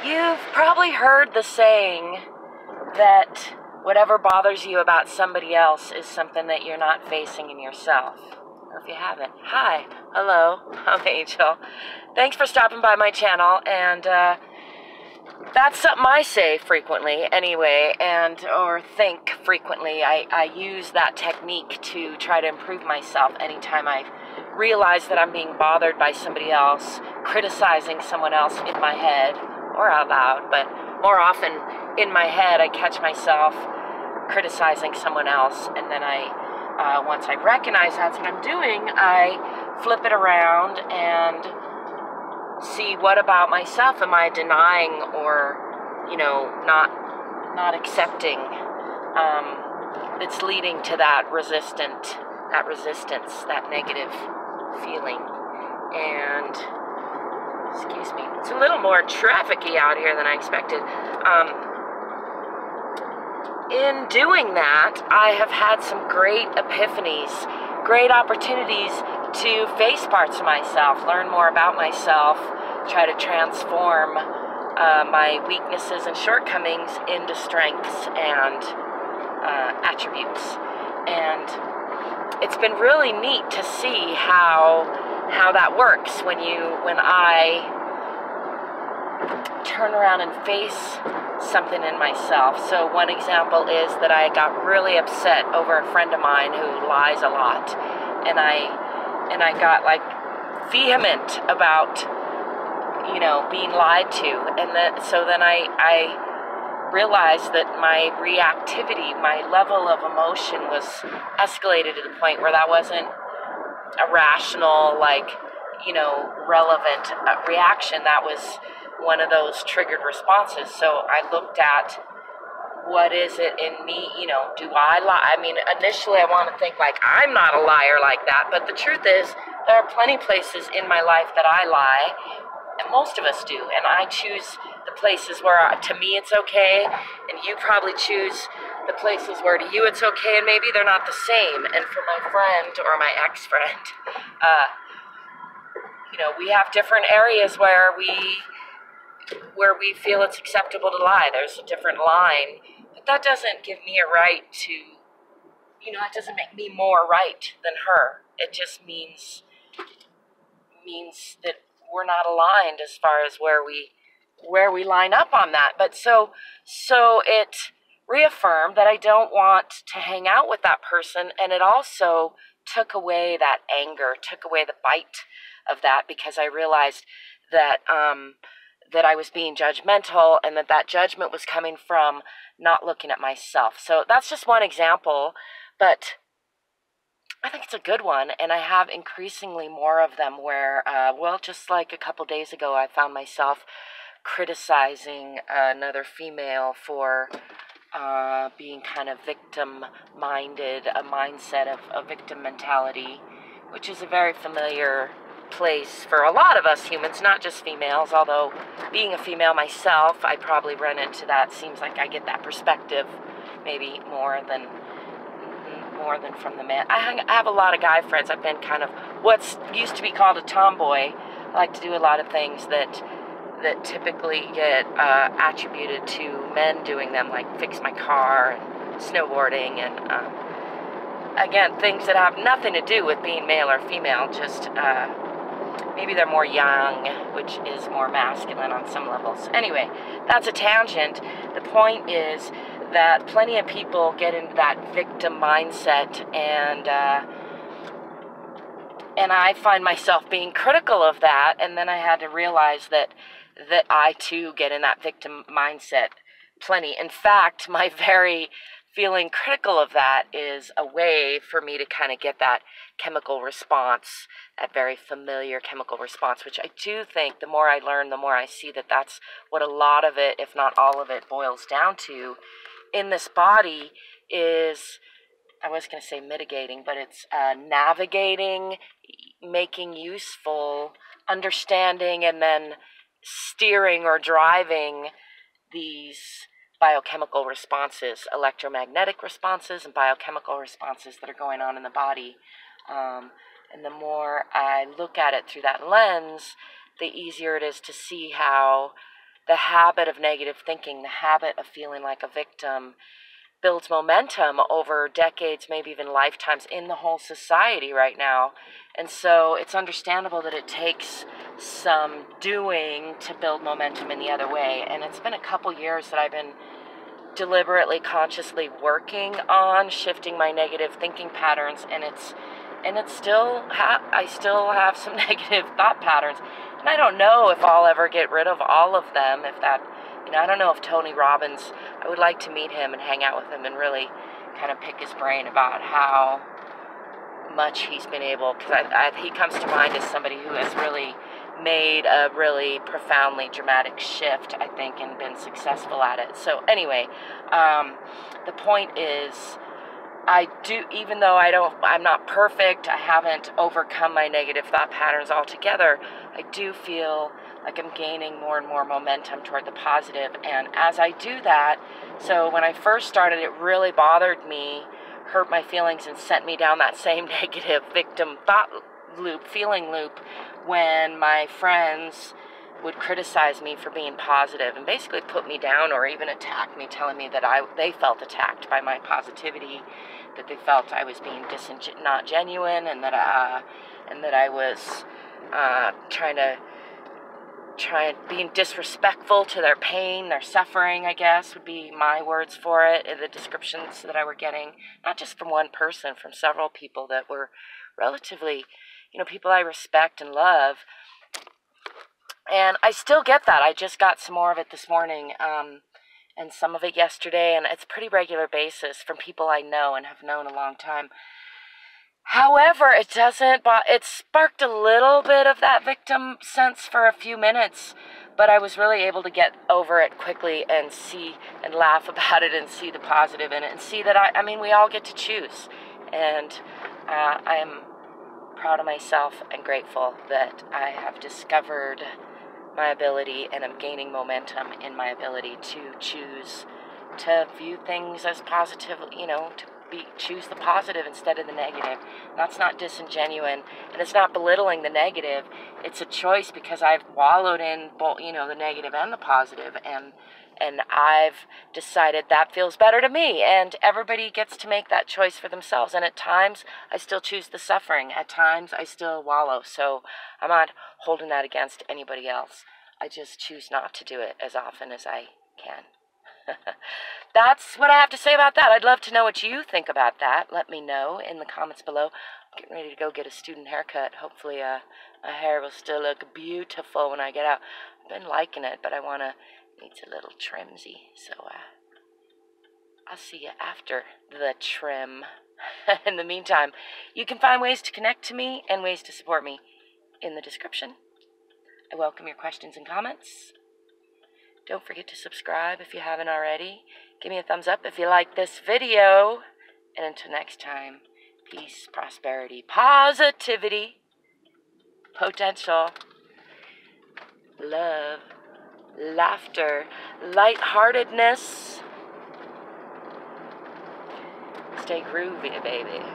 You've probably heard the saying that whatever bothers you about somebody else is something that you're not facing in yourself. Or if you haven't, hi, hello, I'm Angel. Thanks for stopping by my channel, and that's something I say frequently anyway, or think frequently. I use that technique to try to improve myself anytime I realize that I'm being bothered by somebody else, criticizing someone else in my head, or out loud, but more often in my head I catch myself criticizing someone else, and then once I recognize that's what I'm doing, I flip it around and see what about myself am I denying or, not accepting, that's leading to that resistance, that negative feeling. And, excuse me, it's a little more trafficy out here than I expected. In doing that, I have had some great epiphanies, great opportunities to face parts of myself, learn more about myself, try to transform my weaknesses and shortcomings into strengths and attributes. And it's been really neat to see how that works when I turn around and face something in myself. So one example is that I got really upset over a friend of mine who lies a lot, and I got like vehement about being lied to, and so then I realized that my reactivity, my level of emotion was escalated to the point where that wasn't a rational, relevant reaction. That was one of those triggered responses. So I looked at what is it in me, do I lie? I mean, initially I want to think like I'm not a liar like that, but the truth is there are plenty of places in my life that I lie, and most of us do, and I choose the places where to me it's okay, and you probably choose the places where to you it's okay, and maybe they're not the same. And for my friend or my ex-friend, we have different areas where we feel it's acceptable to lie. There's a different line, but that doesn't give me a right to, it doesn't make me more right than her. It just means that we're not aligned as far as where we line up on that. But so it reaffirmed that I don't want to hang out with that person, and it also took away that anger, took away the bite of that, because I realized that that I was being judgmental, and that judgment was coming from not looking at myself. So that's just one example, but I think it's a good one, and I have increasingly more of them where, just like a couple days ago, I found myself criticizing another female for being kind of victim-minded, a mindset of a victim mentality, which is a very familiar place for a lot of us humans, not just females, although being a female myself, I probably run into that. Seems like I get that perspective maybe more than from the man. I have a lot of guy friends. I've been kind of what's used to be called a tomboy. I like to do a lot of things that typically get attributed to men doing them, like fix my car and snowboarding, and again, things that have nothing to do with being male or female, just maybe they're more young, which is more masculine on some levels. Anyway, that's a tangent. The point is that plenty of people get into that victim mindset, and I find myself being critical of that, and then I had to realize that I too get in that victim mindset plenty. In fact, my very feeling critical of that is a way for me to kind of get that chemical response, that very familiar chemical response, which I do think the more I learn, the more I see that that's what a lot of it, if not all of it, boils down to in this body is, I was going to say mitigating, but it's navigating, making useful, understanding, and then steering or driving these biochemical responses, electromagnetic responses and biochemical responses that are going on in the body. And the more I look at it through that lens, the easier it is to see how the habit of negative thinking, the habit of feeling like a victim, builds momentum over decades, maybe even lifetimes in the whole society right now. And so it's understandable that it takes some doing to build momentum in the other way. And it's been a couple years that I've been deliberately, consciously working on shifting my negative thinking patterns, and I still have some negative thought patterns, and I don't know if I'll ever get rid of all of them. I don't know if Tony Robbins, I would like to meet him and hang out with him and really kind of pick his brain about how much he's been able, because he comes to mind as somebody who has really made a really profoundly dramatic shift, I think, and been successful at it. So anyway, the point is, even though I'm not perfect, I haven't overcome my negative thought patterns altogether, I do feel like I'm gaining more and more momentum toward the positive. And as I do that, so when I first started, it really bothered me, hurt my feelings, and sent me down that same negative victim thought feeling loop, when my friends would criticize me for being positive and basically put me down or even attack me, telling me that they felt attacked by my positivity, that they felt I was being not genuine, and that I was being disrespectful to their pain, their suffering, I guess would be my words for it, the descriptions that I were getting, not just from one person, from several people that were relatively, people I respect and love. And I still get that. I just got some more of it this morning, and some of it yesterday, and it's a pretty regular basis from people I know and have known a long time. However, it sparked a little bit of that victim sense for a few minutes, but I was really able to get over it quickly and see and laugh about it and see the positive in it and see that we all get to choose. And I'm proud of myself and grateful that I have discovered my ability, and I'm gaining momentum in my ability to choose to view things as positive, choose the positive instead of the negative. That's not disingenuous, and it's not belittling the negative. It's a choice, because I've wallowed in both, the negative and the positive, and I've decided that feels better to me, and everybody gets to make that choice for themselves. And at times I still choose the suffering, at times I still wallow, so I'm not holding that against anybody else. I just choose not to do it as often as I can. That's what I have to say about that. I'd love to know what you think about that. Let me know in the comments below. I'm getting ready to go get a student haircut. Hopefully my hair will still look beautiful when I get out. I've been liking it, but needs a little trimsy. So I'll see you after the trim. In the meantime, you can find ways to connect to me and ways to support me in the description. I welcome your questions and comments. Don't forget to subscribe if you haven't already. Give me a thumbs up if you like this video. And until next time, peace, prosperity, positivity, potential, love, laughter, lightheartedness. Stay groovy, baby.